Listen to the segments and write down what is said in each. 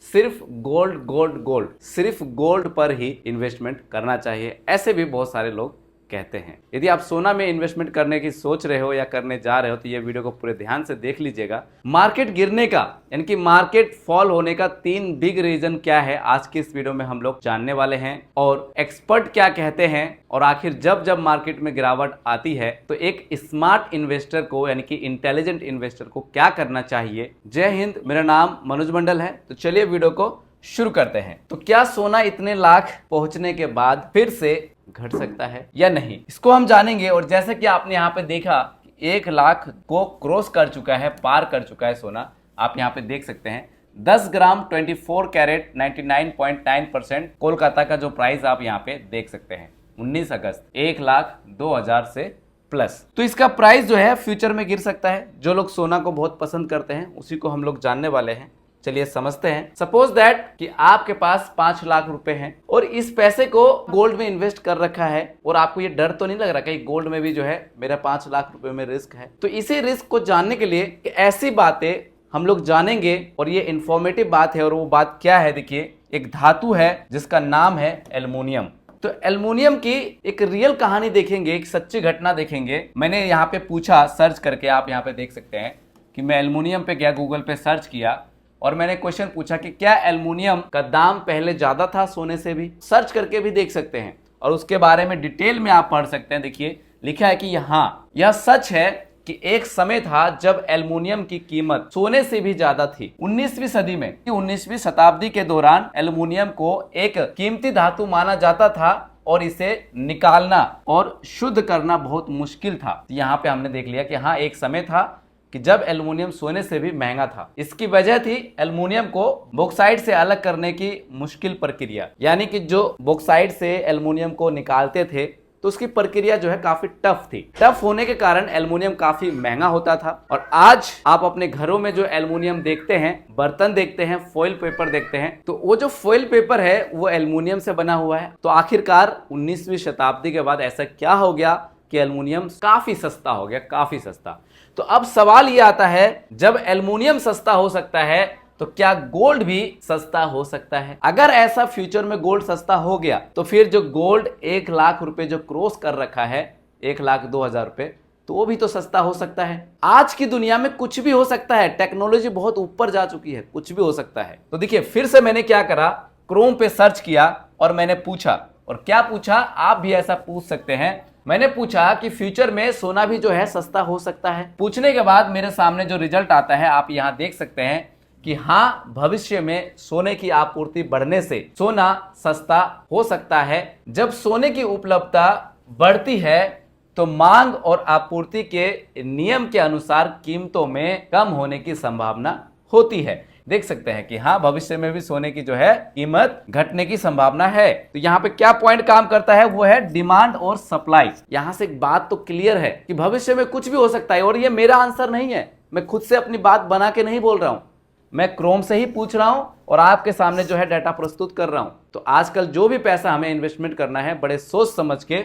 सिर्फ gold gold gold, सिर्फ gold पर ही इन्वेस्टमेंट करना चाहिए, ऐसे भी बहुत सारे लोग कहते हैं। यदि आप सोना में इन्वेस्टमेंट करने की सोच रहे हो या करने जा रहे हो तो ये वीडियो को पूरे ध्यान से देख लीजिएगा। मार्केट गिरने का यानी कि मार्केट फॉल होने का 3 बिग रीजन क्या है, आज की इस वीडियो में हम लोग जानने वाले हैं। और एक्सपर्ट क्या कहते हैं, और आखिर जब जब मार्केट में गिरावट आती है तो एक स्मार्ट इन्वेस्टर को यानी कि इंटेलिजेंट इन्वेस्टर को क्या करना चाहिए। जय हिंद, मेरा नाम मनोज मंडल है। तो चलिए वीडियो को शुरू करते हैं। तो क्या सोना इतने लाख पहुंचने के बाद फिर से घट सकता है या नहीं, इसको हम जानेंगे। और जैसे कि आपने यहाँ पे देखा 1 लाख को क्रॉस कर चुका है, पार कर चुका है सोना। आप यहाँ पे देख सकते हैं 10 ग्राम 24 कैरेट 99.9% कोलकाता का जो प्राइस आप यहाँ पे देख सकते हैं 19 अगस्त 1,02,000 से प्लस। तो इसका प्राइस जो है फ्यूचर में गिर सकता है। जो लोग सोना को बहुत पसंद करते हैं उसी को हम लोग जानने वाले हैं। चलिए समझते हैं। सपोज दैट कि आपके पास 5 लाख रुपए हैं और इस पैसे को गोल्ड में इन्वेस्ट कर रखा है, और आपको ये डर तो नहीं लग रहा कि गोल्ड में भी जो है मेरा 5 लाख रुपए में रिस्क है। तो इसी रिस्क को जानने के लिए ऐसी बातें हम लोग जानेंगे, और ये इंफॉर्मेटिव बात है। और वो बात क्या है, देखिए एक धातु है जिसका नाम है एल्युमिनियम। तो एल्युमिनियम की एक रियल कहानी देखेंगे, एक सच्ची घटना देखेंगे। मैंने यहाँ पे पूछा सर्च करके, आप यहाँ पे देख सकते हैं कि मैं एल्युमिनियम पे गया, गूगल पे सर्च किया और मैंने क्वेश्चन पूछा कि क्या एल्युमिनियम का दाम पहले ज्यादा था सोने से भी। सर्च करके भी देख सकते हैं और उसके बारे में डिटेल में आप पढ़ सकते हैं। देखिए लिखा है कि यह सच है कि एक समय था जब एल्युमिनियम की कीमत सोने से भी ज्यादा थी। 19वीं सदी में, 19वीं शताब्दी के दौरान एल्युमिनियम को एक कीमती धातु माना जाता था और इसे निकालना और शुद्ध करना बहुत मुश्किल था। यहाँ पे हमने देख लिया कि हाँ, एक समय था कि जब एल्युमिनियम सोने से भी महंगा था। इसकी वजह थी एल्युमिनियम को बॉक्साइट से अलग करने की मुश्किल प्रक्रिया, यानी कि जो बॉक्साइट से एल्युमिनियम को निकालते थे तो उसकी प्रक्रिया जो है काफी टफ थी। टफ होने के कारण एल्युमिनियम काफी महंगा होता था। और आज आप अपने घरों में जो एल्युमिनियम देखते हैं, बर्तन देखते हैं, फॉइल पेपर देखते हैं, तो वो जो फॉइल पेपर है वो एल्युमिनियम से बना हुआ है। तो आखिरकार 19वीं शताब्दी के बाद ऐसा क्या हो गया कि एल्युमिनियम काफी सस्ता हो गया, काफी सस्ता। तो अब सवाल ये आता है, जब एल्युमिनियम सस्ता हो सकता है तो क्या गोल्ड भी सस्ता हो सकता है। अगर ऐसा फ्यूचर में गोल्ड सस्ता हो गया तो फिर जो गोल्ड 1 लाख रुपए जो क्रॉस कर रखा है 1,02,000 रुपए, तो वो भी तो सस्ता हो सकता है। आज की दुनिया में कुछ भी हो सकता है, टेक्नोलॉजी बहुत ऊपर जा चुकी है, कुछ भी हो सकता है। तो देखिए फिर से मैंने क्या करा, क्रोम पे सर्च किया और मैंने पूछा। और क्या पूछा, आप भी ऐसा पूछ सकते हैं। मैंने पूछा कि फ्यूचर में सोना भी जो है सस्ता हो सकता है। पूछने के बाद मेरे सामने जो रिजल्ट आता है आप यहाँ देख सकते हैं कि हाँ, भविष्य में सोने की आपूर्ति बढ़ने से सोना सस्ता हो सकता है। जब सोने की उपलब्धता बढ़ती है तो मांग और आपूर्ति के नियम के अनुसार कीमतों में कम होने की संभावना होती है। देख सकते हैं कि हाँ, भविष्य में भी सोने की जो है कीमत घटने की संभावना है। तो यहाँ पे क्या पॉइंट काम करता है, वो है डिमांड और सप्लाई। यहाँ से एक बात तो क्लियर है कि भविष्य में कुछ भी हो सकता है। और ये मेरा आंसर नहीं है, मैं खुद से अपनी बात बना के नहीं बोल रहा हूं, मैं क्रोम से ही पूछ रहा हूं और आपके सामने जो है डाटा प्रस्तुत कर रहा हूं। तो आजकल जो भी पैसा हमें इन्वेस्टमेंट करना है, बड़े सोच समझ के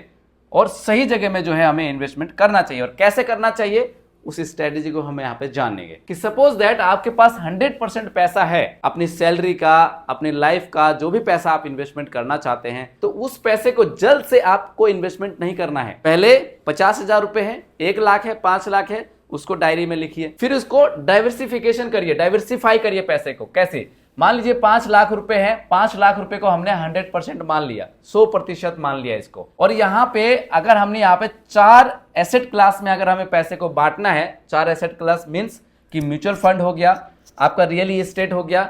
और सही जगह में जो है हमें इन्वेस्टमेंट करना चाहिए। और कैसे करना चाहिए उस स्ट्रेटेजी को हम यहाँ पे जानेंगे। कि सपोज दैट आपके पास 100% पैसा है, अपनी सैलरी का, अपनी लाइफ का, जो भी पैसा आप इन्वेस्टमेंट करना चाहते हैं, तो उस पैसे को जल्द से आपको इन्वेस्टमेंट नहीं करना है। पहले 50,000 रुपए है, 1 लाख है, 5 लाख है, उसको डायरी में लिखिए। फिर उसको डाइवर्सिफिकेशन करिए, डाइवर्सिफाई करिए पैसे को। कैसे, मान लीजिए 5 लाख रुपए है, 5 लाख रुपए को हमने 100% मान लिया, 100% मान लिया इसको। और यहाँ पे अगर हमने यहाँ पे 4 एसेट क्लास में अगर हमें पैसे को बांटना है, 4 एसेट क्लास मीन्स कि म्यूचुअल फंड हो गया, आपका रियल एस्टेट हो गया,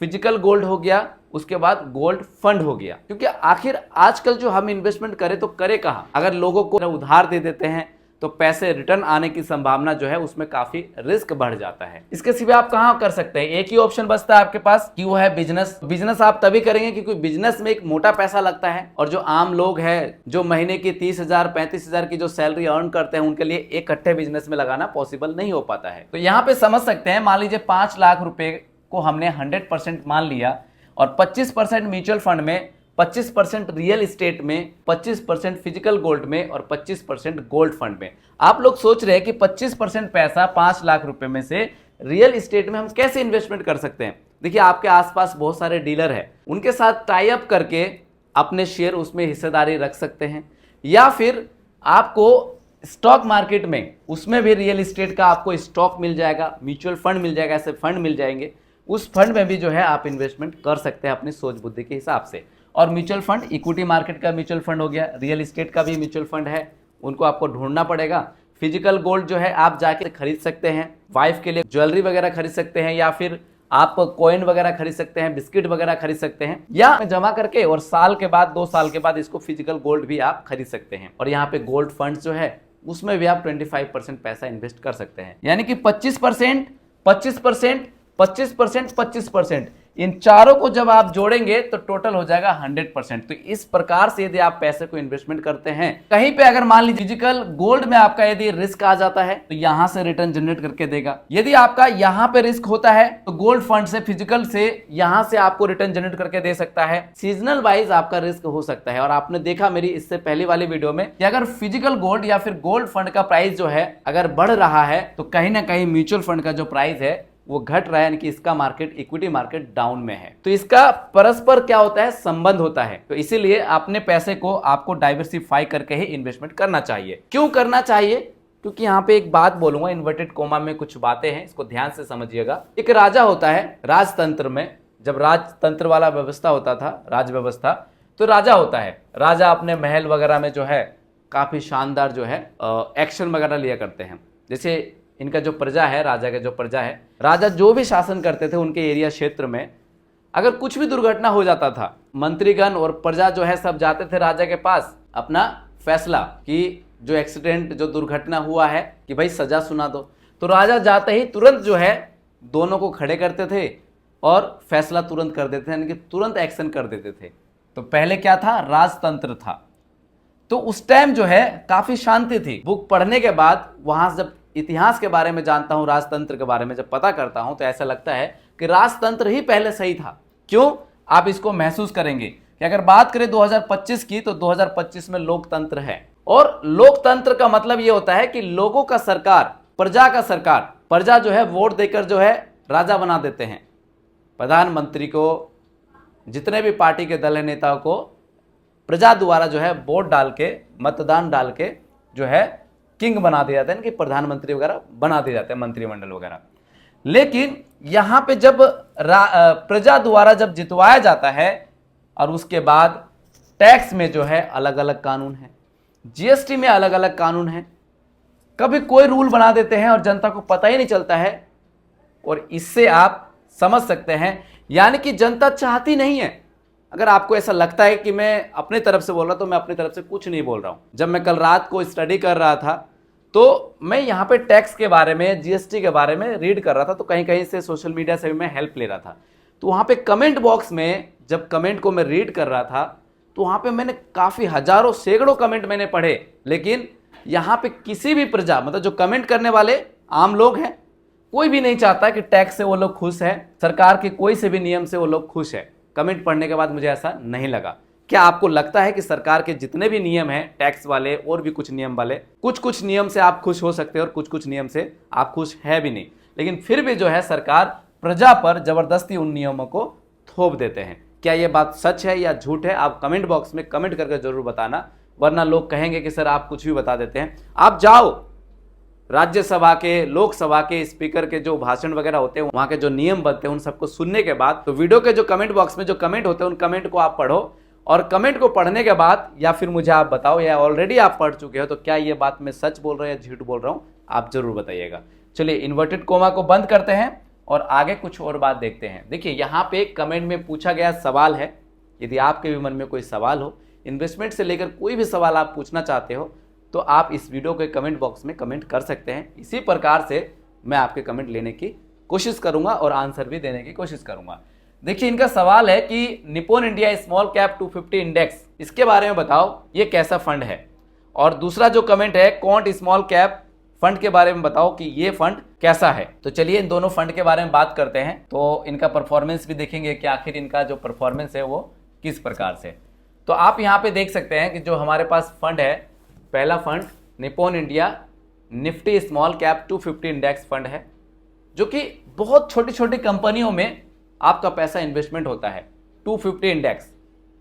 फिजिकल गोल्ड हो गया, उसके बाद गोल्ड फंड हो गया। क्योंकि आखिर आजकल जो हम इन्वेस्टमेंट करें तो करें कहाँ, अगर लोगों को उधार दे देते हैं तो पैसे रिटर्न आने की संभावना जो है उसमें काफी रिस्क बढ़ जाता है। इसके सिवा आप कहाँ कर सकते हैं, एक ही ऑप्शन बचता है आपके पास कि वो है बिजनेस। बिजनेस आप तभी करेंगे क्योंकि बिजनेस में एक मोटा पैसा लगता है, और जो आम लोग हैं जो महीने की 30,000 35,000 की जो सैलरी अर्न करते हैं उनके लिए इकट्ठे बिजनेस में लगाना पॉसिबल नहीं हो पाता है। तो यहाँ पे समझ सकते हैं, मान लीजिए 5 लाख रुपए को हमने 100% मान लिया और 25% म्यूचुअल फंड में, 25% रियल एस्टेट में, 25% फिजिकल गोल्ड में और 25% गोल्ड फंड में। आप लोग सोच रहे हैं कि 25% पैसा 5 लाख रुपए में से रियल इस्टेट में हम कैसे इन्वेस्टमेंट कर सकते हैं। देखिए आपके आसपास बहुत सारे डीलर हैं, उनके साथ टाई अप करके अपने शेयर उसमें हिस्सेदारी रख सकते हैं, या फिर आपको स्टॉक मार्केट में उसमें भी रियल इस्टेट का आपको स्टॉक मिल जाएगा, म्यूचुअल फंड मिल जाएगा, ऐसे फंड मिल जाएंगे, उस फंड में भी जो है आप इन्वेस्टमेंट कर सकते हैं अपनी सोच बुद्धि के हिसाब से। और म्यूचुअल फंड, इक्विटी मार्केट का म्यूचुअल फंड हो गया, रियल इस्टेट का भी म्यूचुअल फंड है, उनको आपको ढूंढना पड़ेगा। फिजिकल गोल्ड जो है आप जाके खरीद सकते हैं, वाइफ के लिए ज्वेलरी वगैरह खरीद सकते हैं, या फिर आप कॉइन वगैरह खरीद सकते हैं, बिस्किट वगैरह खरीद सकते हैं, या जमा करके और साल के बाद 2 साल के बाद इसको फिजिकल गोल्ड भी आप खरीद सकते हैं। और यहाँ पे गोल्ड फंड जो है उसमें भी आप 25% पैसा इन्वेस्ट कर सकते हैं, यानी कि 25%, 25%, 25%, 25%, इन चारों को जब आप जोड़ेंगे तो टोटल हो जाएगा 100%। तो इस प्रकार से यदि आप पैसे को इन्वेस्टमेंट करते हैं, कहीं पे अगर मान लीजिए फिजिकल गोल्ड में आपका यदि रिस्क आ जाता है तो यहां से रिटर्न जनरेट करके देगा। यदि आपका यहां पे रिस्क होता है तो गोल्ड फंड से, फिजिकल से, यहां से आपको रिटर्न जनरेट करके दे सकता है। सीजनल वाइज आपका रिस्क हो सकता है। और आपने देखा मेरी इससे पहले वाली वीडियो में कि अगर फिजिकल गोल्ड या फिर गोल्ड फंड का प्राइस जो है अगर बढ़ रहा है तो कहीं ना कहीं म्यूचुअल फंड का जो प्राइस है वो घट रहा है, यानी कि इसका मार्केट, इक्विटी मार्केट डाउन में है। तो इसका परस्पर क्या होता है, संबंध होता है। तो इसीलिए अपने पैसे को आपको डाइवर्सिफाई करके ही इन्वेस्टमेंट करना चाहिए। क्यों करना चाहिए? क्योंकि यहाँ पे एक बात बोलूंगा, इन्वर्टेड कोमा में कुछ बातें हैं, इसको ध्यान से समझिएगा। एक राजा होता है राजतंत्र में, जब राजतंत्र वाला व्यवस्था होता था, राज व्यवस्था, तो राजा होता है, राजा अपने महल वगैरह में जो है काफी शानदार जो है एक्शन वगैरह लिया करते हैं। जैसे इनका जो प्रजा है, राजा का जो प्रजा है, राजा जो भी शासन करते थे उनके एरिया क्षेत्र में अगर कुछ भी दुर्घटना हो जाता था, मंत्रीगण और प्रजा जो है सब जाते थे राजा के पास अपना फैसला कि जो एक्सीडेंट, जो दुर्घटना हुआ है कि भाई सजा सुना दो। तो राजा जाते ही तुरंत जो है दोनों को खड़े करते थे और फैसला तुरंत कर देते थे, यानी कि तुरंत एक्शन कर देते थे। तो पहले क्या था, राजतंत्र था। तो उस टाइम जो है काफी शांति थी। बुक पढ़ने के बाद, वहां से जब इतिहास के बारे में जानता हूं, राजतंत्र के बारे में जब पता करता हूं, तो ऐसा लगता है कि राजतंत्र ही पहले सही था। क्यों? आप इसको महसूस करेंगे कि अगर बात करें 2025 की, तो 2025 में लोकतंत्र है। और लोकतंत्र का मतलब यह होता है कि लोगों का सरकार, प्रजा का सरकार, प्रजा जो है वोट देकर जो है राजा बना देते हैं। प्रधानमंत्री को, जितने भी पार्टी के दल नेताओं को प्रजा द्वारा जो है वोट डाल के, मतदान डाल के जो है किंग बना दिया जाता है, कि प्रधानमंत्री वगैरह बना दिए जाते हैं, मंत्रिमंडल वगैरह। लेकिन यहां पे जब प्रजा द्वारा जब जितवाया जाता है और उसके बाद टैक्स में जो है अलग अलग कानून है, जीएसटी में अलग अलग कानून है, कभी कोई रूल बना देते हैं और जनता को पता ही नहीं चलता है। और इससे आप समझ सकते हैं, यानी कि जनता चाहती नहीं है। अगर आपको ऐसा लगता है कि मैं अपने तरफ से बोल रहा हूं, तो मैं अपनी तरफ से कुछ नहीं बोल रहा हूं। जब मैं कल रात को स्टडी कर रहा था तो मैं यहाँ पे टैक्स के बारे में, जीएसटी के बारे में रीड कर रहा था, तो कहीं कहीं से सोशल मीडिया से भी मैं हेल्प ले रहा था। तो वहाँ पे कमेंट बॉक्स में जब कमेंट को मैं रीड कर रहा था तो वहाँ पे मैंने काफ़ी हजारों सैकड़ों कमेंट मैंने पढ़े, लेकिन यहाँ पे किसी भी प्रजा, मतलब जो कमेंट करने वाले आम लोग हैं, कोई भी नहीं चाहता कि टैक्स से वो लोग खुश है, सरकार के कोई से भी नियम से वो लोग खुश है। कमेंट पढ़ने के बाद मुझे ऐसा नहीं लगा। क्या आपको लगता है कि सरकार के जितने भी नियम हैं, टैक्स वाले और भी कुछ नियम वाले, कुछ कुछ नियम से आप खुश हो सकते हैं और कुछ कुछ नियम से आप खुश है भी नहीं, लेकिन फिर भी जो है सरकार प्रजा पर जबरदस्ती उन नियमों को थोप देते हैं? क्या ये बात सच है या झूठ है? आप कमेंट बॉक्स में कमेंट करके जरूर बताना, वरना लोग कहेंगे कि सर आप कुछ भी बता देते हैं। आप जाओ राज्यसभा के, लोकसभा के स्पीकर के जो भाषण वगैरह होते हैं, वहां के जो नियम बनते हैं, उन सबको सुनने के बाद तो वीडियो के जो कमेंट बॉक्स में जो कमेंट होते हैं उन कमेंट को आप पढ़ो, और कमेंट को पढ़ने के बाद या फिर मुझे आप बताओ, या ऑलरेडी आप पढ़ चुके हो, तो क्या ये बात मैं सच बोल रहा हूँ या झूठ बोल रहा हूँ, आप जरूर बताइएगा। चलिए इन्वर्टेड कोमा को बंद करते हैं और आगे कुछ और बात देखते हैं। देखिए यहाँ पे कमेंट में पूछा गया सवाल है, यदि आपके भी मन में कोई सवाल हो, इन्वेस्टमेंट से लेकर कोई भी सवाल आप पूछना चाहते हो, तो आप इस वीडियो के कमेंट बॉक्स में कमेंट कर सकते हैं। इसी प्रकार से मैं आपके कमेंट लेने की कोशिश करूंगा और आंसर भी देने की कोशिश करूंगा। देखिए इनका सवाल है कि Nippon India small cap 250 index, इसके बारे में बताओ ये कैसा फंड है। और दूसरा जो कमेंट है, क्वांट स्मॉल कैप फंड के बारे में बताओ कि ये फंड कैसा है। तो चलिए इन दोनों फंड के बारे में बात करते हैं, तो इनका परफॉर्मेंस भी देखेंगे कि आखिर इनका जो परफॉर्मेंस है वो किस प्रकार से। तो आप यहाँ पे देख सकते हैं कि जो हमारे पास फंड है, पहला fund Nippon India Nifty small cap 250 index fund है। जो कि बहुत छोटी छोटी कंपनियों में आपका पैसा इन्वेस्टमेंट होता है, 250 इंडेक्स,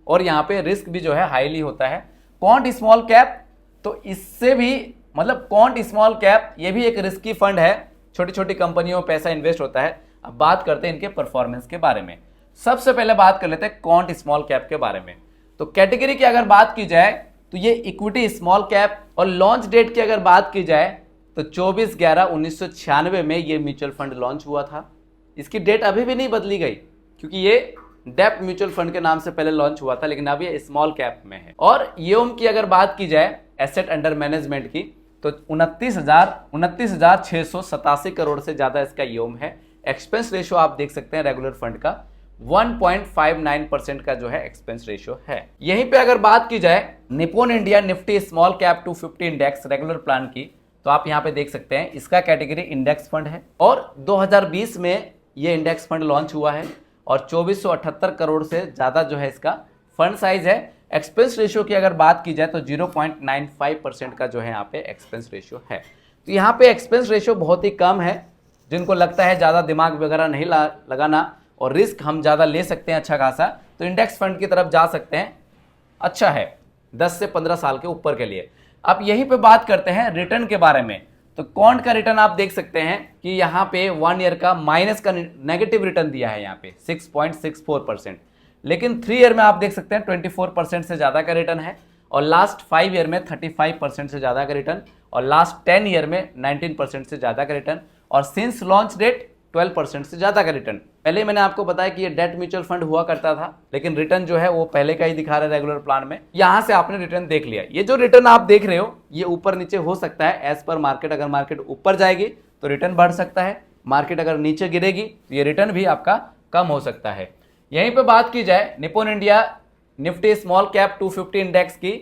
और यहाँ पे रिस्क भी जो है हाईली होता है। क्वांट स्मॉल कैप, तो इससे भी मतलब क्वांट स्मॉल कैप ये भी एक रिस्की फंड है, छोटी छोटी कंपनियों में पैसा इन्वेस्ट होता है। अब बात करते हैं इनके परफॉर्मेंस के बारे में। सबसे पहले बात कर लेते हैं क्वांट स्मॉल कैप के बारे में। तो कैटेगरी की अगर बात की जाए तो ये इक्विटी स्मॉल कैप, और लॉन्च डेट की अगर बात की जाए तो 24/11/1996 में ये म्यूचुअल फंड लॉन्च हुआ था। इसकी डेट अभी भी नहीं बदली गई, क्योंकि ये डेप्थ म्यूचुअल फंड के नाम से पहले लॉन्च हुआ था, लेकिन अब ये स्मॉल कैप में है। और येम की अगर बात की जाए एसेट अंडर मैनेजमेंट की, तो 29,687 करोड़ से ज्यादा इसका येम है। एक्सपेंस रेशियो आप देख सकते हैं रेगुलर फंड का 1.59% का जो है एक्सपेंस रेशियो है। यहीं पे अगर बात की जाए Nippon India Nifty small cap 250 index regular plan की, तो आप यहां पे देख सकते हैं इसका कैटेगरी इंडेक्स फंड है, और 2020 में ये इंडेक्स फंड लॉन्च हुआ है, और 2478 करोड़ से ज्यादा जो है इसका फंड साइज है। एक्सपेंस रेशियो की अगर बात की जाए तो 0.95% का जो है यहाँ पे एक्सपेंस रेशियो है। तो यहाँ पे एक्सपेंस रेशियो बहुत ही कम है। जिनको लगता है ज़्यादा दिमाग वगैरह नहीं लगाना और रिस्क हम ज़्यादा ले सकते हैं अच्छा खासा, तो इंडेक्स फंड की तरफ जा सकते हैं, अच्छा है 10 से 15 साल के ऊपर के लिए। अब यहीं पे बात करते हैं रिटर्न के बारे में। तो क्वांट का रिटर्न आप देख सकते हैं कि यहाँ पे 1 ईयर का माइनस का नेगेटिव रिटर्न दिया है यहाँ पे 6.64%, लेकिन 3 ईयर में आप देख सकते हैं 24% से ज़्यादा का रिटर्न है, और लास्ट 5 ईयर में 35% से ज़्यादा का रिटर्न, और लास्ट 10 ईयर में 19% से ज़्यादा का रिटर्न, और सिंस लॉन्च डेट 12% से ज़्यादा का रिटर्न। पहले मैंने आपको बताया कि ये डेट म्यूचुअल फंड हुआ करता था, लेकिन रिटर्न जो है वो पहले का ही दिखा रहा है रेगुलर प्लान में। यहाँ से आपने रिटर्न देख लिया। ये जो रिटर्न आप देख रहे हो ये ऊपर नीचे हो सकता है एज पर मार्केट। अगर मार्केट ऊपर जाएगी तो रिटर्न बढ़ सकता है, मार्केट अगर नीचे गिरेगी तो ये रिटर्न भी आपका कम हो सकता है। यहीं पे बात की जाए Nippon India Nifty small cap 250 index की,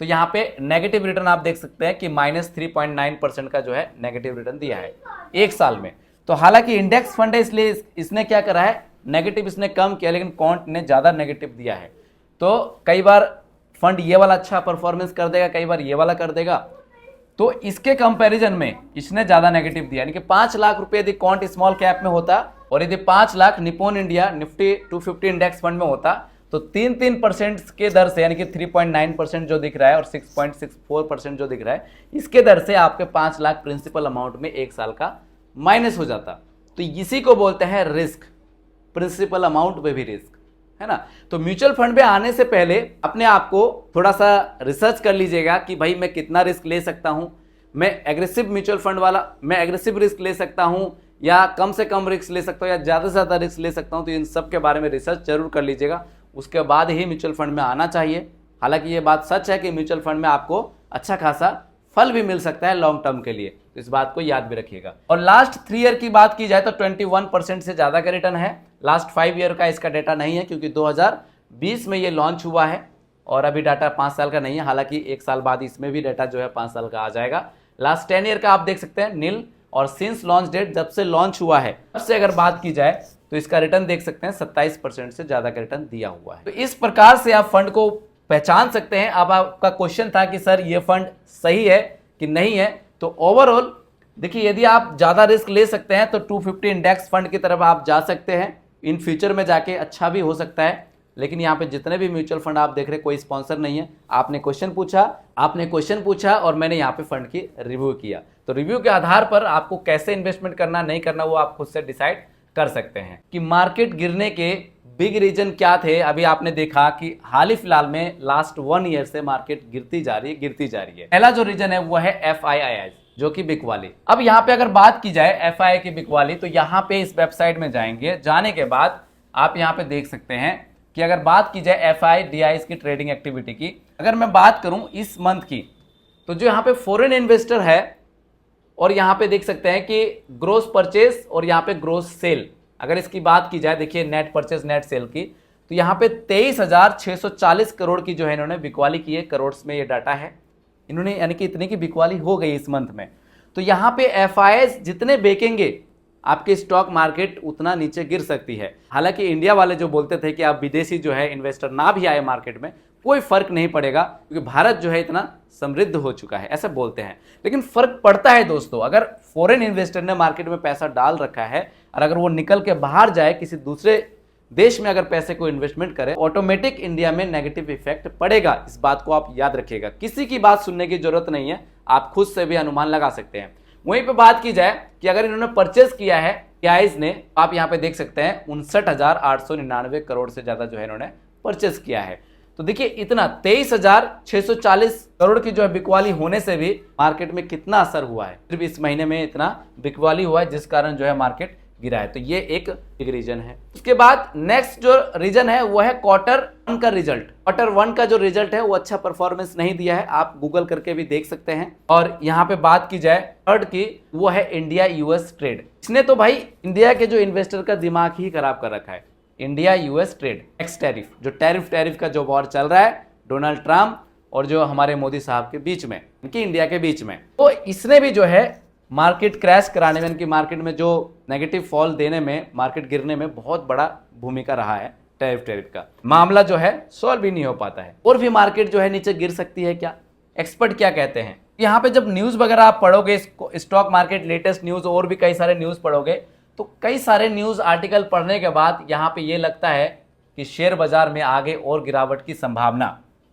तो यहाँ पे नेगेटिव रिटर्न आप देख सकते हैं कि -3.9% का जो है नेगेटिव रिटर्न दिया है एक साल में। तो हालांकि इंडेक्स फंड है इसलिए इसने क्या करा है, नेगेटिव इसने कम किया, लेकिन क्वांट ने ज़्यादा नेगेटिव दिया है। तो कई बार फंड ये वाला अच्छा परफॉर्मेंस कर देगा, कई बार ये वाला कर देगा। तो इसके कंपैरिजन में इसने ज़्यादा नेगेटिव दिया, यानी कि 5 लाख रुपये यदि क्वांट स्मॉल कैप में होता और यदि 5 lakh Nippon India Nifty 250 index fund में होता, तो 3% के दर से, यानी कि 3.9% जो दिख रहा है और 6.64% जो दिख रहा है, इसके दर से आपके 5 लाख प्रिंसिपल अमाउंट में एक साल का माइनस हो जाता। तो इसी को बोलते हैं रिस्क, प्रिंसिपल अमाउंट में भी रिस्क है ना। तो म्यूचुअल फंड में आने से पहले अपने आप को थोड़ा सा रिसर्च कर लीजिएगा कि भाई मैं कितना रिस्क ले सकता हूं, मैं एग्रेसिव म्यूचुअल फंड वाला, मैं एग्रेसिव रिस्क ले सकता हूं या कम से कम रिस्क ले सकता हूं या ज़्यादा से ज़्यादा रिस्क ले सकता हूं। तो इन सब के बारे में रिसर्च जरूर कर लीजिएगा, उसके बाद ही म्यूचुअल फंड में आना चाहिए। हालांकि ये बात सच है कि म्यूचुअल फंड में आपको अच्छा खासा फल भी मिल सकता है लॉन्ग टर्म के लिए, तो इस बात को याद भी रखिएगा। और लास्ट 3 ईयर की बात की जाए तो 21% से ज़्यादा का रिटर्न है। लास्ट 5 ईयर का इसका डेटा नहीं है, क्योंकि 2020 में ये लॉन्च हुआ है और अभी डाटा 5 साल का नहीं है। हालांकि 1 साल बाद इसमें भी डाटा जो है 5 साल का आ जाएगा। लास्ट 10 ईयर का आप देख सकते हैं नील, और सिंस लॉन्च डेट, जब से लॉन्च हुआ है तब से अगर बात की जाए तो इसका रिटर्न देख सकते हैं 27% से ज़्यादा का रिटर्न दिया हुआ है। तो इस प्रकार से आप फंड को पहचान सकते हैं। अब आपका क्वेश्चन था कि सर ये फंड सही है कि नहीं है, तो ओवरऑल देखिए यदि आप ज़्यादा रिस्क ले सकते हैं तो 250 इंडेक्स फंड की तरफ आप जा सकते हैं। इन फ्यूचर में जाके अच्छा भी हो सकता है, लेकिन यहाँ पे जितने भी म्यूचुअल फंड आप देख रहे हैं कोई स्पॉन्सर नहीं है। आपने क्वेश्चन पूछा और मैंने यहाँ पे फंड की रिव्यू किया, तो रिव्यू के आधार पर आपको कैसे इन्वेस्टमेंट करना नहीं करना वो आप खुद से डिसाइड कर सकते हैं। कि मार्केट गिरने के बिग रीजन क्या थे, अभी आपने देखा कि हाल ही फिलहाल में लास्ट 1 ईयर से मार्केट गिरती जा रही है। पहला जो रीजन है वो है FII, जो कि बिकवाली। अब यहाँ पे अगर बात की जाए FII की बिकवाली, तो यहाँ पे इस वेबसाइट में जाएंगे, जाने के बाद आप यहाँ पे देख सकते हैं कि अगर बात की जाए FIDIs की ट्रेडिंग एक्टिविटी की, अगर मैं बात करूं इस मंथ की, तो जो यहाँ पे फॉरेन इन्वेस्टर है, और यहाँ पे देख सकते हैं कि ग्रोस परचेस और यहाँ पे ग्रोस सेल, अगर इसकी बात की जाए, देखिए नेट परचेस नेट सेल की, तो यहाँ पे 23,640 करोड़ की जो है इन्होंने बिकवाली की है। करोड़ में ये डाटा है इन्होंने, यानी कि इतने की बिकवाली हो गई इस मंथ में। तो यहाँ पे FIs जितने बेचेंगे आपके स्टॉक मार्केट उतना नीचे गिर सकती है। हालांकि इंडिया वाले जो बोलते थे कि आप विदेशी जो है इन्वेस्टर ना भी आए मार्केट में, कोई फर्क नहीं पड़ेगा, क्योंकि भारत जो है इतना समृद्ध हो चुका है, ऐसा बोलते हैं। लेकिन फर्क पड़ता है दोस्तों, अगर फॉरेन इन्वेस्टर ने मार्केट में पैसा डाल रखा है और अगर वो निकल के बाहर जाए, किसी दूसरे देश में अगर पैसे को इन्वेस्टमेंट करे, ऑटोमेटिक इंडिया में नेगेटिव इफेक्ट पड़ेगा। इस बात को आप याद रखिएगा, किसी की बात सुनने की जरूरत नहीं है, आप खुद से भी अनुमान लगा सकते हैं। वहीं पे बात की जाए कि अगर इन्होंने परचेज किया है PIs ने, आप यहाँ पे देख सकते हैं 59,899 करोड़ से ज्यादा जो है इन्होंने परचेज किया है। तो देखिए इतना 23,640 करोड़ की जो है बिकवाली होने से भी मार्केट में कितना असर हुआ है। सिर्फ इस महीने में इतना बिकवाली हुआ है, जिस कारण जो है मार्केट गिरा है। तो ये एक बिग रीजन है। उसके बाद नेक्स्ट जो रीजन है वो है Q1 का रिजल्ट। Q1 का जो रिजल्ट है वो अच्छा परफॉर्मेंस नहीं दिया है, आप गूगल करके भी देख सकते हैं। और यहाँ पे बात की जाए थर्ड की, वो है इंडिया US ट्रेड। इसने तो भाई इंडिया के जो इन्वेस्टर का दिमाग ही खराब कर रखा है। India US trade x tariff, जो टैरिफ का जो वॉर चल रहा है डोनाल्ड ट्रंप और जो हमारे मोदी साहब के बीच में, इनकी इंडिया के बीच में, तो इसने भी जो है मार्केट क्रैश कराने में, इनकी मार्केट में जो नेगेटिव फॉल देने में, मार्केट गिरने में बहुत बड़ा भूमिका रहा है। टैरिफ का मामला जो है सॉल्व भी नहीं हो पाता है, और भी मार्केट जो है नीचे गिर सकती है क्या? एक्सपर्ट क्या कहते हैं? यहाँ पे जब न्यूज वगैरह आप पढ़ोगे, स्टॉक मार्केट लेटेस्ट न्यूज और भी कई सारे न्यूज पढ़ोगे, तो कई सारे न्यूज आर्टिकल पढ़ने के बाद यहाँ पे ये लगता है कि शेयर बाजार में आगे और गिरावट की संभावना।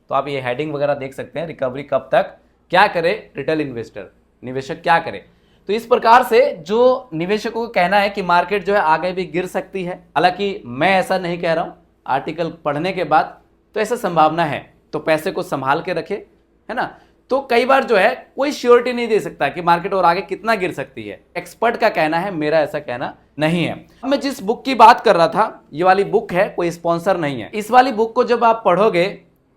तो आप ये हेडिंग वगैरह देख सकते हैं, रिकवरी कब तक, क्या करे रिटेल इन्वेस्टर, निवेशक क्या करे। तो इस प्रकार से जो निवेशकों को कहना है कि मार्केट जो है आगे भी गिर सकती है, हालांकि मैं ऐसा नहीं कह रहा हूं, आर्टिकल पढ़ने के बाद तो ऐसा संभावना है, तो पैसे को संभाल के रखे, है ना। तो कई बार जो है कोई श्योरिटी नहीं दे सकता कि मार्केट और आगे कितना गिर सकती है, एक्सपर्ट का कहना है, मेरा ऐसा कहना नहीं है। अब मैं जिस बुक की बात कर रहा था, ये वाली बुक है, कोई स्पॉन्सर नहीं है। इस वाली बुक को जब आप पढ़ोगे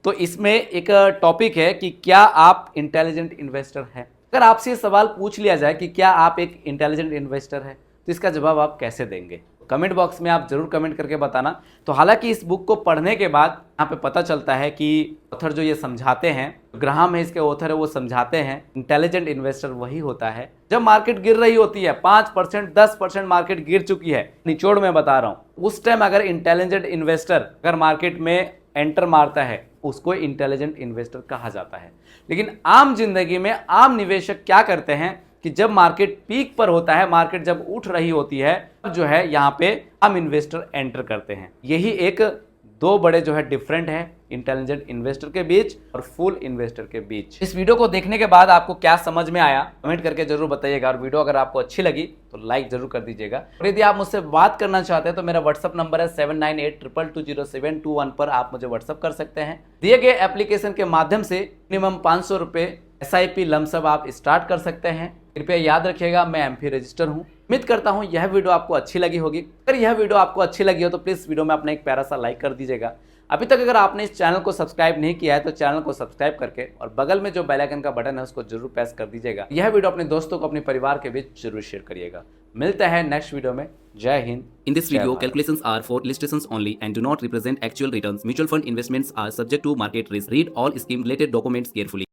तो इसमें एक टॉपिक है कि क्या आप इंटेलिजेंट इन्वेस्टर है। अगर आपसे सवाल पूछ लिया जाए कि क्या आप एक इंटेलिजेंट इन्वेस्टर है, तो इसका जवाब आप कैसे देंगे? कमेंट बॉक्स में आप जरूर कमेंट करके बताना। तो हालांकि इस बुक को पढ़ने के बाद यहाँ पे पता चलता है कि ऑथर जो ये समझाते हैं, ग्राहम है इसके ऑथर है, वो समझाते हैं इंटेलिजेंट इन्वेस्टर वही होता है जब मार्केट गिर रही होती है, 5% 10% मार्केट गिर चुकी है, निचोड़ में बता रहा हूँ, उस टाइम अगर इंटेलिजेंट इन्वेस्टर अगर मार्केट में एंटर मारता है, उसको इंटेलिजेंट इन्वेस्टर कहा जाता है। लेकिन आम जिंदगी में आम निवेशक क्या करते हैं कि जब मार्केट पीक पर होता है, मार्केट जब उठ रही होती है, तब जो है यहाँ पे आम इन्वेस्टर एंटर करते हैं। यही एक दो बड़े जो है डिफरेंट है इंटेलिजेंट इन्वेस्टर के बीच और फुल इन्वेस्टर के बीच। इस वीडियो को देखने के बाद आपको क्या समझ में आया कमेंट करके जरूर बताइएगा, और वीडियो अगर आपको अच्छी लगी तो लाइक जरूर कर दीजिएगा। और यदि आप मुझसे बात करना चाहते हैं तो मेरा व्हाट्सअप नंबर है 7982220721 पर आप मुझे व्हाट्सअप कर सकते हैं। दिए गए एप्लीकेशन के माध्यम से मिनिमम 500 रुपए SIP लमसम आप स्टार्ट कर सकते हैं। कृपया याद रखिएगा, मैं MP रजिस्टर हूँ। उम्मीद करता हूँ यह वीडियो आपको अच्छी लगी होगी। अगर यह वीडियो आपको अच्छी लगी हो तो प्लीज़ वीडियो में अपना एक प्यारा सा लाइक कर दीजिएगा। अभी तक अगर आपने इस चैनल को सब्सक्राइब नहीं किया है तो चैनल को सब्सक्राइब करके और बगल में जो बेल आइकन का बटन है उसको जरूर प्रेस कर दीजिएगा। यह वीडियो अपने दोस्तों को, अपने परिवार के बीच जरूर शेयर करिएगा। मिलते हैं नेक्स्ट वीडियो में। जय Hind. In this video, calculations are for illustrations only and do not represent actual returns. Mutual fund investments are subject to market risk. Read all scheme related documents carefully.